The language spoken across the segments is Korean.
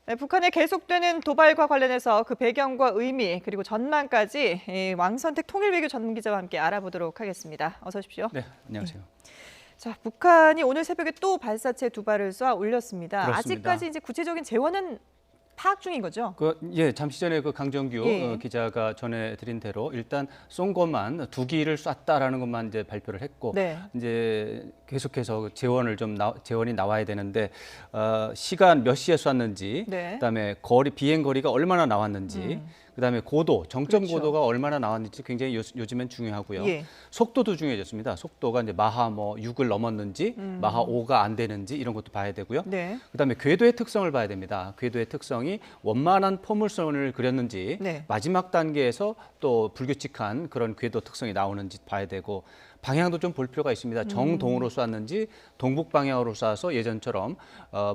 네, 북한의 계속되는 도발과 관련해서 그 배경과 의미 그리고 전망까지 왕선택 통일외교 전문기자와 함께 알아보도록 하겠습니다. 어서 오십시오. 네, 안녕하세요. 자, 북한이 오늘 새벽에 또 발사체 2발을 쏴 올렸습니다. 그렇습니다. 아직까지 이제 구체적인 재원은 파악 중인 거죠? 잠시 전에 그 강정규 예. 기자가 전해드린 대로 일단 쏜 것만 2기를 쐈다라는 것만 이제 발표를 했고, 네. 이제 계속해서 재원이 나와야 되는데 시간 몇 시에 쐈는지, 네. 그다음에 비행 거리가 얼마나 나왔는지. 그다음에 정점 그렇죠. 고도가 얼마나 나왔는지 굉장히 요즘엔 중요하고요. 예. 속도도 중요해졌습니다. 속도가 이제 마하 6을 넘었는지, 마하 5가 안 되는지 이런 것도 봐야 되고요. 네. 그다음에 궤도의 특성을 봐야 됩니다. 궤도의 특성이 원만한 포물선을 그렸는지, 네. 마지막 단계에서 또 불규칙한 그런 궤도 특성이 나오는지 봐야 되고, 방향도 좀 볼 필요가 있습니다. 정동으로 쐈는지 동북 방향으로 쏴서 예전처럼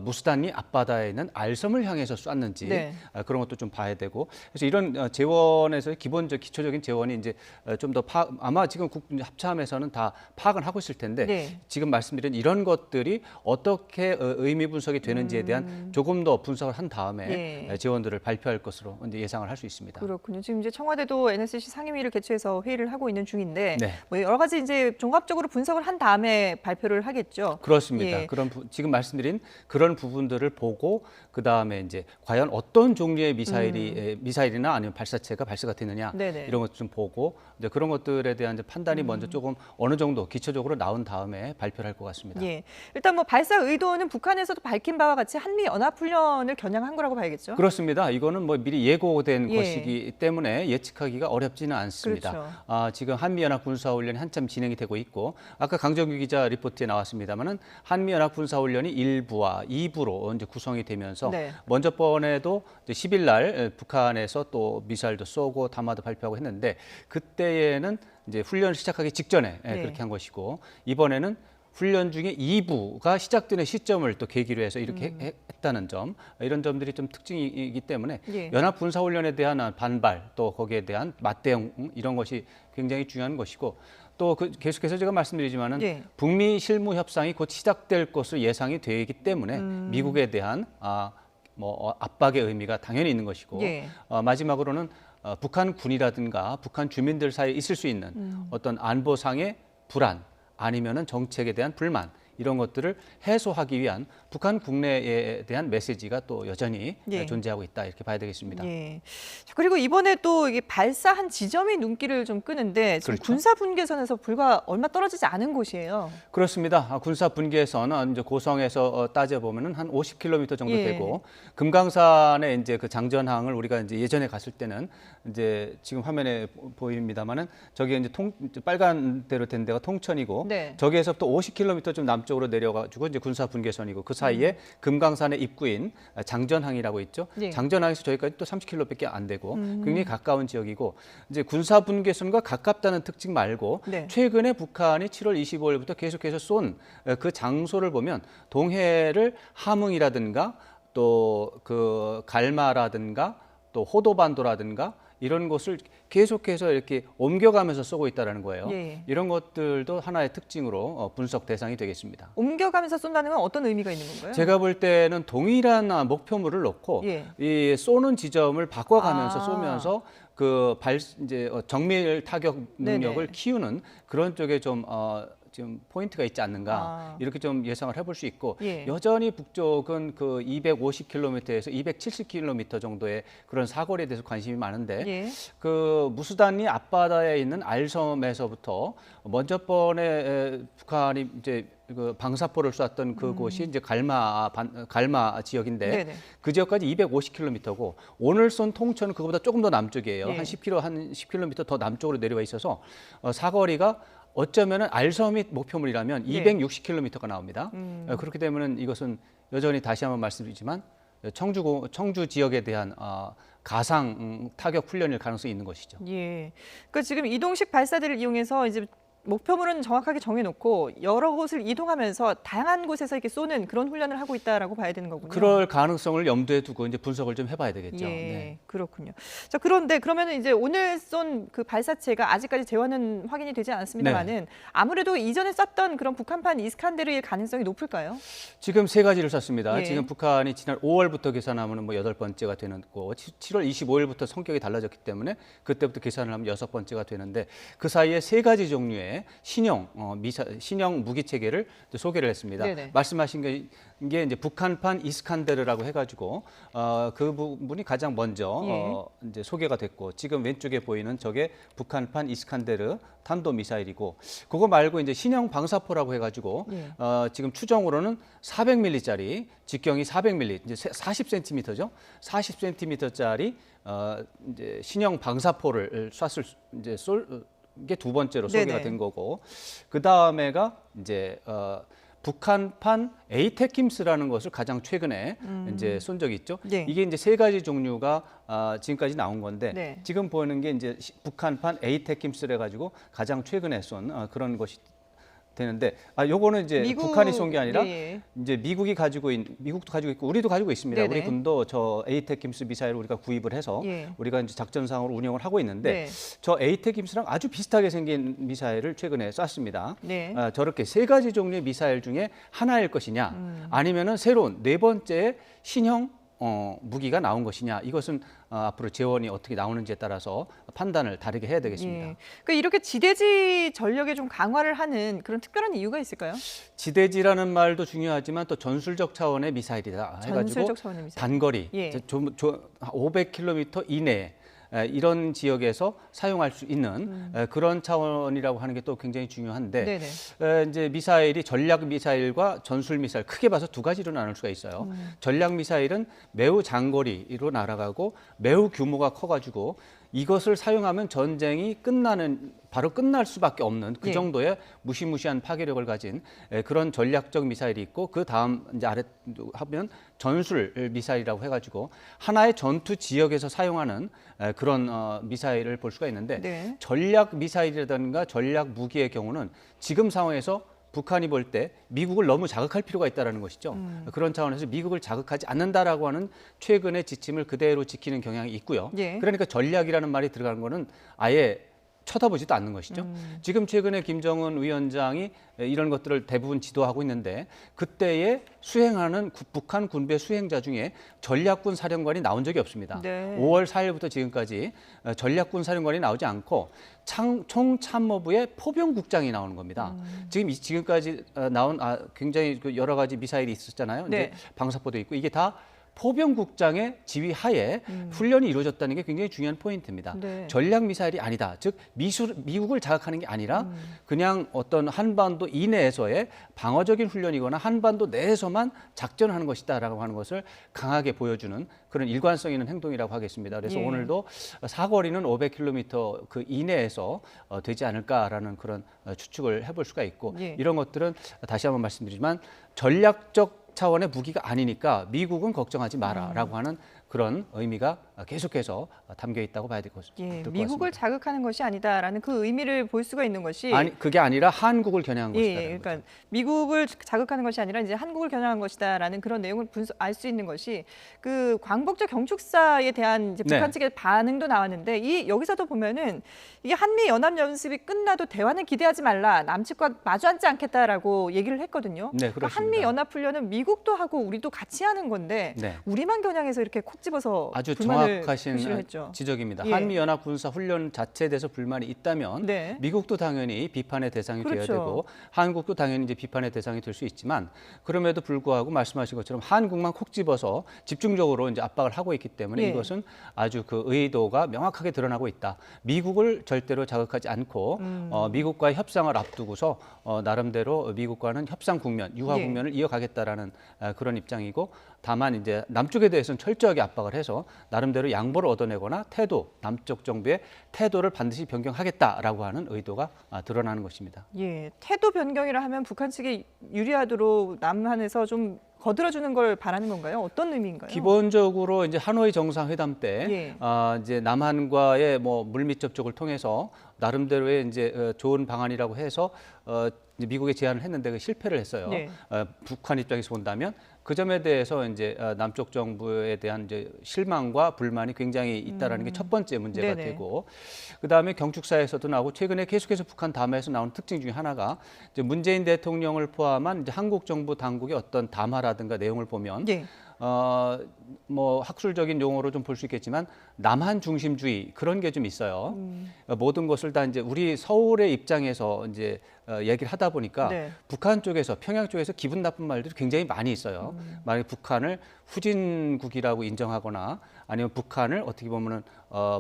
무수단리 앞바다에 있는 알섬을 향해서 쐈는지 네. 그런 것도 좀 봐야 되고, 그래서 이런 재원에서 기초적인 재원이 이제 좀 더 아마 지금 합참에서는 다 파악은 하고 있을 텐데, 네. 지금 말씀드린 이런 것들이 어떻게 의미 분석이 되는지에 대한 조금 더 분석을 한 다음에 예. 재원들을 발표할 것으로 이제 예상을 할 수 있습니다. 그렇군요. 지금 이제 청와대도 NSC 상임위를 개최해서 회의를 하고 있는 중인데, 네. 뭐 여러 가지 이제 종합적으로 분석을 한 다음에 발표를 하겠죠. 그렇습니다. 예. 지금 말씀드린 그런 부분들을 보고 그 다음에 이제 과연 어떤 종류의 미사일이나 아니면 발사체가 발사가 되느냐, 네네. 이런 것 좀 보고 이제 그런 것들에 대한 이제 판단이 먼저 조금 어느 정도 기초적으로 나온 다음에 발표를 할 것 같습니다. 예. 일단 뭐 발사 의도는 북한에서도 밝힌 바와 같이 한미 연합 훈련을 겨냥한 거라고 봐야겠죠. 그렇습니다. 이거는 뭐 미리 예고된 예. 것이기 때문에 예측하기가 어렵지는 않습니다. 그렇죠. 지금 한미연합 군사훈련이 한참 진행이 되고 있고, 아까 강정규 기자 리포트에 나왔습니다만은 한미연합 군사훈련이 1부와 2부로 이제 구성이 되면서 네. 먼저 번에도 10일 날 북한에서 또 미사일도 쏘고 담화도 발표하고 했는데, 그때에는 이제 훈련을 시작하기 직전에 네. 그렇게 한 것이고, 이번에는 훈련 중에 2부가 시작되는 시점을 또 계기로 해서 이렇게 했다는 점, 이런 점들이 좀 특징이기 때문에 예. 연합 군사훈련에 대한 반발, 또 거기에 대한 맞대응, 이런 것이 굉장히 중요한 것이고, 또 계속해서 제가 말씀드리지만은 예. 북미 실무 협상이 곧 시작될 것으로 예상이 되기 때문에 미국에 대한 압박의 의미가 당연히 있는 것이고, 예. 마지막으로는 북한 군이라든가 북한 주민들 사이에 있을 수 있는 어떤 안보상의 불안, 아니면은 정책에 대한 불만, 이런 것들을 해소하기 위한 북한 국내에 대한 메시지가 또 여전히 예. 존재하고 있다, 이렇게 봐야 되겠습니다. 예. 자, 그리고 이번에 또 이게 발사한 지점이 눈길을 좀 끄는데, 지금 그렇죠. 군사 분계선에서 불과 얼마 떨어지지 않은 곳이에요. 그렇습니다. 군사 분계선은 이제 고성에서 따져 보면은 한 50km 정도 예. 되고, 금강산에 이제 그 장전항을 우리가 이제 예전에 갔을 때는 이제 지금 화면에 보입니다만은 저기 이제 빨간 대로 된 데가 통천이고, 네. 저기에서부터 50km 좀 남쪽으로 내려가지고 이제 군사 분계선이고, 그 사이에 금강산의 입구인 장전항이라고 있죠. 예. 장전항에서 저기까지 또 30km밖에 안 되고 굉장히 가까운 지역이고, 이제 군사 분계선과 가깝다는 특징 말고 네. 최근에 북한이 7월 25일부터 계속해서 쏜 그 장소를 보면 동해를 함흥이라든가 또 그 갈마라든가 또 호도반도라든가 이런 곳을 계속해서 이렇게 옮겨가면서 쏘고 있다는 거예요. 예. 이런 것들도 하나의 특징으로 분석 대상이 되겠습니다. 옮겨가면서 쏜다는 건 어떤 의미가 있는 건가요? 제가 볼 때는 동일한 목표물을 놓고 예. 이 쏘는 지점을 바꿔가면서 아. 쏘면서 이제 정밀 타격 능력을 네네. 키우는 그런 쪽에 좀 포인트가 있지 않는가, 이렇게 좀 예상을 해볼 수 있고, 예. 여전히 북쪽은 그 250km에서 270km 정도의 그런 사거리에 대해서 관심이 많은데, 예. 그 무수단리 앞바다에 있는 알섬에서부터 먼저 번에 북한이 이제 그 방사포를 쐈던 그곳이 이제 갈마 지역인데, 네네. 그 지역까지 250km고, 오늘 쏜 통천은 그거보다 조금 더 남쪽이에요. 예. 한 10km 더 남쪽으로 내려와 있어서 사거리가 어쩌면은 알섬이 목표물이라면 네. 260km가 나옵니다. 그렇게 되면은 이것은 여전히 다시 한번 말씀드리지만 청주 지역에 대한 가상 타격 훈련일 가능성이 있는 것이죠. 예. 그러니까 지금 이동식 발사대를 이용해서 이제 목표물은 정확하게 정해놓고 여러 곳을 이동하면서 다양한 곳에서 이렇게 쏘는 그런 훈련을 하고 있다라고 봐야 되는 거군요. 그럴 가능성을 염두에 두고 이제 분석을 좀 해봐야 되겠죠. 예, 네. 그렇군요. 자, 그런데 그러면은 이제 오늘 쏜 그 발사체가 아직까지 재원은 확인이 되지 않았습니다만은 네. 아무래도 이전에 쐈던 그런 북한판 이스칸데르일 가능성이 높을까요? 지금 세 가지를 쐈습니다. 예. 지금 북한이 지난 5월부터 계산하면 뭐 8번째가 되는 거고 7월 25일부터 성격이 달라졌기 때문에 그때부터 계산을 하면 6번째가 되는데 그 사이에 세 가지 종류의 신형 무기 체계를 소개를 했습니다. 네네. 말씀하신 게 이제 북한판 이스칸데르라고 해가지고 그 부분이 가장 먼저 이제 소개가 됐고 지금 왼쪽에 보이는 저게 북한판 이스칸데르 탄도 미사일이고 그거 말고 이제 신형 방사포라고 해가지고 지금 추정으로는 400mm짜리 직경이 400mm 이제 40cm죠. 40cm짜리 이제 신형 방사포를 쐈을 이제 쏠 게 두 번째로 소개가 네네. 된 거고 그 다음에가 이제 북한판 에이테킴스라는 것을 가장 최근에 이제 쏜 적이 있죠. 네. 이게 이제 세 가지 종류가 지금까지 나온 건데 네. 지금 보이는 게 이제 북한판 에이테킴스를 해가지고 가장 최근에 쏜 그런 것이 되는데 요거는 이제 북한이 쏜 게 아니라 이제 미국도 가지고 있고 우리도 가지고 있습니다. 네네. 우리 군도 저 에이테킴스 미사일을 우리가 구입을 해서 우리가 이제 작전상으로 운영을 하고 있는데 저 에이테킴스랑 아주 비슷하게 생긴 미사일을 최근에 쐈습니다. 네. 저렇게 세 가지 종류의 미사일 중에 하나일 것이냐 아니면은 새로운 네 번째 신형 무기가 나온 것이냐 이것은 앞으로 재원이 어떻게 나오는지에 따라서 판단을 다르게 해야 되겠습니다. 그러니까 이렇게 지대지 전력에 좀 강화를 하는 그런 특별한 이유가 있을까요? 지대지라는 말도 중요하지만 또 전술적 차원의 미사일이다 해가지고 전술적 차원의 미사일. 단거리 500km 이내 이런 지역에서 사용할 수 있는 그런 차원이라고 하는 게 또 굉장히 중요한데 이제 미사일이 전략 미사일과 전술 미사일 크게 봐서 두 가지로 나눌 수가 있어요. 전략 미사일은 매우 장거리로 날아가고 매우 규모가 커가지고 이것을 사용하면 전쟁이 바로 끝날 수밖에 없는 그 정도의 무시무시한 파괴력을 가진 그런 전략적 미사일이 있고 그 다음 이제 아래 하면 전술 미사일이라고 해가지고 하나의 전투 지역에서 사용하는 그런 미사일을 볼 수가 있는데 전략 미사일이라든가 전략 무기의 경우는 지금 상황에서 북한이 볼 때 미국을 너무 자극할 필요가 있다는 것이죠. 그런 차원에서 미국을 자극하지 않는다라고 하는 최근의 지침을 그대로 지키는 경향이 있고요. 그러니까 전략이라는 말이 들어가는 거는 아예 쳐다보지도 않는 것이죠. 지금 최근에 김정은 위원장이 이런 것들을 대부분 지도하고 있는데 그때에 수행하는 북한 군부의 수행자 중에 전략군 사령관이 나온 적이 없습니다. 5월 4일부터 지금까지 전략군 사령관이 나오지 않고 총참모부의 포병국장이 나오는 겁니다. 지금까지 나온 굉장히 여러 가지 미사일이 있었잖아요. 이제 방사포도 있고 이게 다 포병국장의 지휘 하에 훈련이 이루어졌다는 게 굉장히 중요한 포인트입니다. 전략 미사일이 아니다. 즉 미국을 자극하는 게 아니라 그냥 어떤 한반도 이내에서의 방어적인 훈련이거나 한반도 내에서만 작전을 하는 것이다라고 하는 것을 강하게 보여주는 그런 일관성 있는 행동이라고 하겠습니다. 그래서 오늘도 사거리는 500km 그 이내에서 되지 않을까라는 그런 추측을 해볼 수가 있고 이런 것들은 다시 한번 말씀드리지만 전략적 차원의 무기가 아니니까 미국은 걱정하지 마라라고 하는 그런 의미가 계속해서 담겨 있다고 봐야 될 것 같습니다. 미국을 자극하는 것이 아니다라는 그 의미를 볼 수가 있는 것이 그게 아니라 한국을 겨냥한 것이다. 그러니까 미국을 자극하는 것이 아니라 이제 한국을 겨냥한 것이다라는 그런 내용을 알 수 있는 것이 그 광복절 경축사에 대한 이제 북한 측의 반응도 나왔는데 여기서도 보면은 이게 한미 연합 연습이 끝나도 대화는 기대하지 말라 남측과 마주 앉지 않겠다라고 얘기를 했거든요. 그러니까 한미 연합 훈련은 미국도 하고 우리도 같이 하는 건데 우리만 겨냥해서 이렇게 콕 집어서 아주 불만을 정확하신 지적입니다. 한미연합 군사 훈련 자체에 대해서 불만이 있다면 미국도 당연히 비판의 대상이 되어야 되고 한국도 당연히 이제 비판의 대상이 될 수 있지만 그럼에도 불구하고 말씀하신 것처럼 한국만 콕 집어서 집중적으로 이제 압박을 하고 있기 때문에 이것은 아주 그 의도가 명확하게 드러나고 있다. 미국을 절대로 자극하지 않고 미국과의 협상을 앞두고서 나름대로 미국과는 협상 국면, 유화 국면을 이어가겠다라는 그런 입장이고 다만 이제 남쪽에 대해서는 철저하게 압박을 해서 나름대로 양보를 얻어내거나 남쪽 정부의 태도를 반드시 변경하겠다라고 하는 의도가 드러나는 것입니다. 태도 변경이라 하면 북한 측이 유리하도록 남한에서 좀 거들어주는 걸 바라는 건가요? 어떤 의미인가요? 기본적으로 이제 하노이 정상회담 때 예. 이제 남한과의 뭐 물밑 접촉을 통해서 나름대로의 이제 좋은 방안이라고 해서 이제 미국에 제안을 했는데 그 실패를 했어요. 네. 북한 입장에서 본다면 그 점에 대해서 이제 남쪽 정부에 대한 이제 실망과 불만이 굉장히 있다라는 게 첫 번째 문제가 네네. 되고, 그 다음에 경축사에서도 나오고 최근에 계속해서 북한 담화에서 나오는 특징 중에 하나가 이제 문재인 대통령을 포함한 이제 한국 정부 당국의 어떤 담화라든가 내용을 보면 예. 뭐 학술적인 용어로 좀 볼 수 있겠지만 남한 중심주의 그런 게 좀 있어요. 모든 것을 다 이제 우리 서울의 입장에서 이제 얘기를 하다 보니까 네. 북한 북한 쪽에서 평양 쪽에서 기분 나쁜 말들이 굉장히 많이 있어요. 만약에 북한을 후진국이라고 인정하거나 아니면 북한을 어떻게 보면은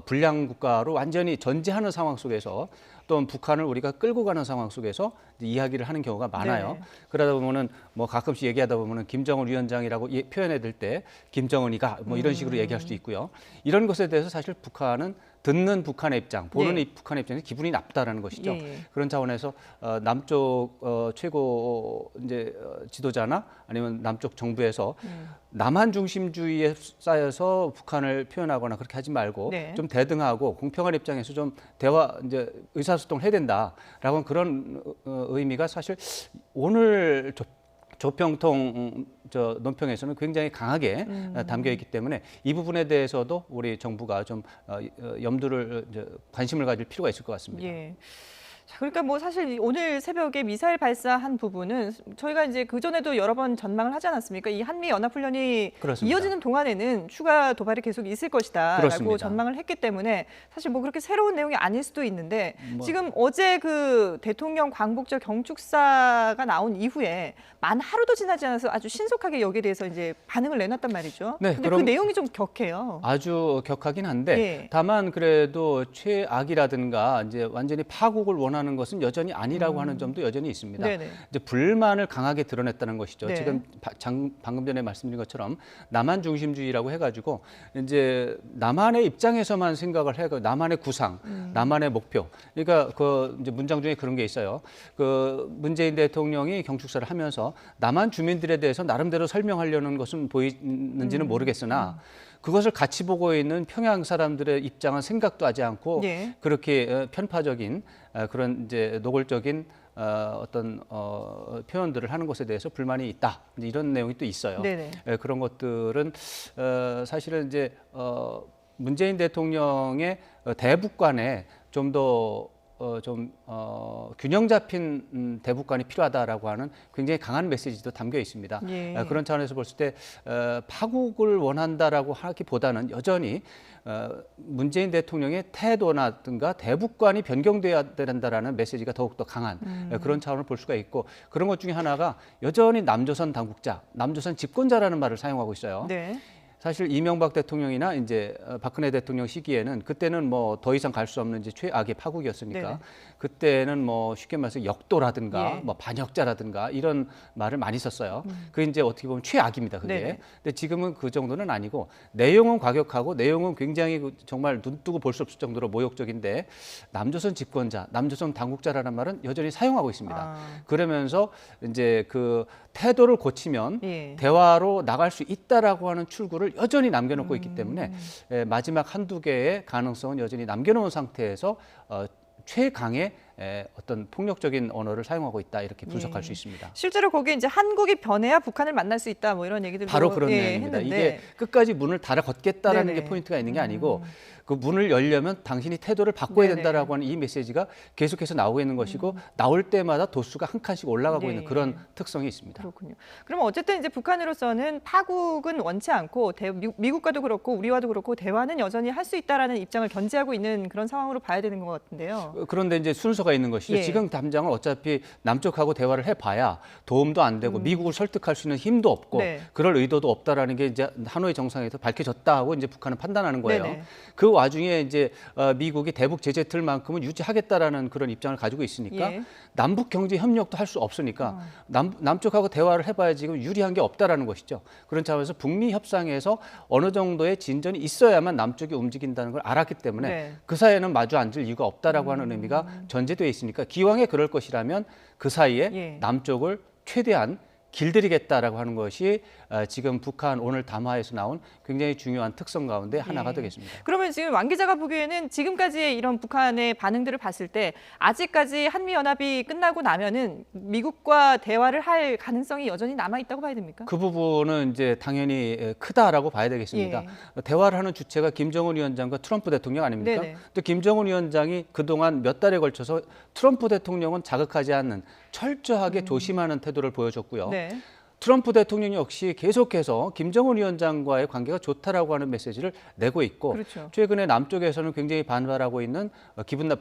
불량 국가로 완전히 전제하는 상황 속에서 또 북한을 우리가 끌고 가는 상황 속에서 이제 이야기를 하는 경우가 많아요. 네. 그러다 보면은 뭐 가끔씩 얘기하다 보면은 김정은 위원장이라고 표현해 들 때 김정은이가 뭐 이런 식으로 얘기할 수도 있고요. 이런 것에 대해서 사실 북한은 듣는 북한의 입장, 보는 네. 북한의 입장에서 기분이 나쁘다라는 것이죠. 예. 그런 차원에서 남쪽 최고 이제 지도자나 아니면 남쪽 정부에서 남한 중심주의에 쌓여서 북한을 표현하거나 그렇게 하지 말고 네. 좀 대등하고 공평한 입장에서 좀 대화 이제 의사소통을 해야 된다라고 그런 의미가 사실 오늘 조평통 논평에서는 굉장히 강하게 담겨 있기 때문에 이 부분에 대해서도 우리 정부가 좀 염두를 관심을 가질 필요가 있을 것 같습니다. 예. 자, 그러니까 뭐 사실 오늘 새벽에 미사일 발사한 부분은 저희가 이제 그 전에도 여러 번 전망을 하지 않았습니까? 이 한미 연합훈련이 그렇습니다. 이어지는 동안에는 추가 도발이 계속 있을 것이다라고 그렇습니다. 전망을 했기 때문에 사실 뭐 그렇게 새로운 내용이 아닐 수도 있는데 뭐. 지금 어제 그 대통령 광복절 경축사가 나온 이후에 만 하루도 지나지 않아서 아주 신속하게 여기에 대해서 이제 반응을 내놨단 말이죠. 네, 근데 그 그럼- 내용이 좀 격해요. 아주 격하긴 한데 예. 다만 그래도 최악이라든가 이제 완전히 파국을 원하는 것은 여전히 아니라고 하는 점도 여전히 있습니다. 네네. 이제 불만을 강하게 드러냈다는 것이죠. 네. 지금 방금 전에 말씀드린 것처럼 남한 중심주의라고 해가지고 이제 남한의 입장에서만 생각을 해가 남한의 구상, 남한의 목표. 그러니까 그 이제 문장 중에 그런 게 있어요. 그 문재인 대통령이 경축사를 하면서 남한 주민들에 대해서 나름대로 설명하려는 것은 보이는지는 모르겠으나. 그것을 같이 보고 있는 평양 사람들의 입장은 생각도 하지 않고 예. 그렇게 편파적인 그런 이제 노골적인 어떤 표현들을 하는 것에 대해서 불만이 있다. 이제 이런 내용이 또 있어요. 네네. 그런 것들은 사실은 이제 문재인 대통령의 대북 관에 좀 더 균형 잡힌 대북 관이 필요하다라고 하는 굉장히 강한 메시지도 담겨 있습니다. 예. 그런 차원에서 봤을 때 파국을 원한다라고 하기보다는 여전히 문재인 대통령의 태도라든가 대북관이 변경돼야 된다라는 메시지가 더욱더 강한 그런 차원을 볼 수가 있고, 그런 것 중에 하나가 여전히 남조선 당국자, 남조선 집권자라는 말을 사용하고 있어요. 네. 사실 이명박 대통령이나 이제 박근혜 대통령 시기에는 그때는 뭐 더 이상 갈 수 없는 이제 최악의 파국이었으니까 네네. 그때는 뭐 쉽게 말해서 역도라든가 예. 뭐 반역자라든가 이런 말을 많이 썼어요. 그게 이제 어떻게 보면 최악입니다. 그게. 네네. 근데 지금은 그 정도는 아니고 내용은 과격하고 내용은 굉장히 정말 눈 뜨고 볼 수 없을 정도로 모욕적인데 남조선 집권자, 남조선 당국자라는 말은 여전히 사용하고 있습니다. 아. 그러면서 이제 그 태도를 고치면 예. 대화로 나갈 수 있다라고 하는 출구를 여전히 남겨놓고 있기 때문에 마지막 한두 개의 가능성은 여전히 남겨놓은 상태에서 최강의 어떤 폭력적인 언어를 사용하고 있다, 이렇게 분석할 예. 수 있습니다. 실제로 거기에 이제 한국이 변해야 북한을 만날 수 있다 뭐 이런 얘기들도 바로 그런 예, 내용입니다. 했는데 이게 끝까지 문을 닫아 걷겠다라는 네네. 게 포인트가 있는 게 아니고 그 문을 열려면 당신이 태도를 바꿔야 네네. 된다라고 하는 이 메시지가 계속해서 나오고 있는 것이고 나올 때마다 도수가 한 칸씩 올라가고 네. 있는 그런 특성이 있습니다. 그렇군요. 그러면 어쨌든 이제 북한으로서는 파국은 원치 않고 미국과도 그렇고 우리와도 그렇고 대화는 여전히 할 수 있다라는 입장을 견지하고 있는 그런 상황으로 봐야 되는 것 같은데요. 그런데 이제 순서가 있는 것이죠. 예. 지금 당장은 어차피 남쪽하고 대화를 해봐야 도움도 안 되고 미국을 설득할 수 있는 힘도 없고 네. 그럴 의도도 없다라는 게 이제 하노이 정상에서 밝혀졌다고 이제 북한은 판단하는 거예요. 네네. 그 와중에 이제 미국이 대북 제재 틀만큼은 유지하겠다라는 그런 입장을 가지고 있으니까 예. 남북 경제 협력도 할 수 없으니까 남쪽하고 대화를 해봐야 지금 유리한 게 없다라는 것이죠. 그런 차원에서 북미 협상에서 어느 정도의 진전이 있어야만 남쪽이 움직인다는 걸 알았기 때문에 네. 그 사이에는 마주 앉을 이유가 없다라고 하는 의미가 전제되어 있으니까 기왕에 그럴 것이라면 그 사이에 예. 남쪽을 최대한 길들이겠다라고 하는 것이 지금 북한 오늘 담화에서 나온 굉장히 중요한 특성 가운데 하나가 예. 되겠습니다. 그러면 지금 왕 기자가 보기에는 지금까지의 이런 북한의 반응들을 봤을 때 아직까지 한미연합이 끝나고 나면은 미국과 대화를 할 가능성이 여전히 남아 있다고 봐야 됩니까? 그 부분은 이제 당연히 크다라고 봐야 되겠습니다. 예. 대화를 하는 주체가 김정은 위원장과 트럼프 대통령 아닙니까? 네네. 또 김정은 위원장이 그동안 몇 달에 걸쳐서 트럼프 대통령은 자극하지 않는 철저하게 조심하는 태도를 보여줬고요. 네. 트럼프 대통령 역시 계속해서 김정은 위원장과의 관계가 좋다라고 하는 메시지를 내고 있고 그렇죠. 최근에 남쪽에서는 굉장히 반발하고 있는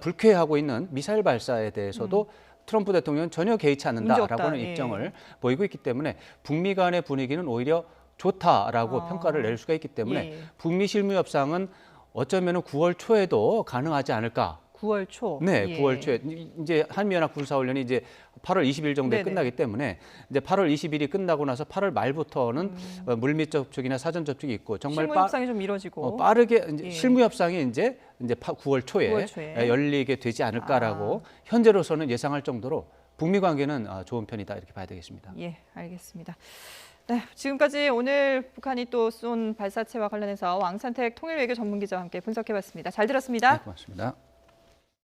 불쾌해하고 있는 미사일 발사에 대해서도 트럼프 대통령은 전혀 개의치 않는다라고 하는 예. 입장을 보이고 있기 때문에 북미 간의 분위기는 오히려 좋다라고 평가를 낼 수가 있기 때문에 예. 북미 실무 협상은 어쩌면 9월 초에도 가능하지 않을까. 9월 초. 네, 예. 9월 초에 이제 한미연합 군사훈련이 이제 8월 20일 정도에 네네. 끝나기 때문에 이제 8월 20일이 끝나고 나서 8월 말부터는 물밑 접촉이나 사전 접촉이 있고 정말 실무 협상이 좀 미뤄지고. 빠르게 이제 예. 실무 협상이 이제 9월 초에 9월 초에. 열리게 되지 않을까라고 현재로서는 예상할 정도로 북미 관계는 좋은 편이다 이렇게 봐야 되겠습니다. 예, 알겠습니다. 네, 지금까지 오늘 북한이 또 쏜 발사체와 관련해서 왕산택 통일외교 전문기자와 함께 분석해봤습니다. 잘 들었습니다. 네, 고맙습니다.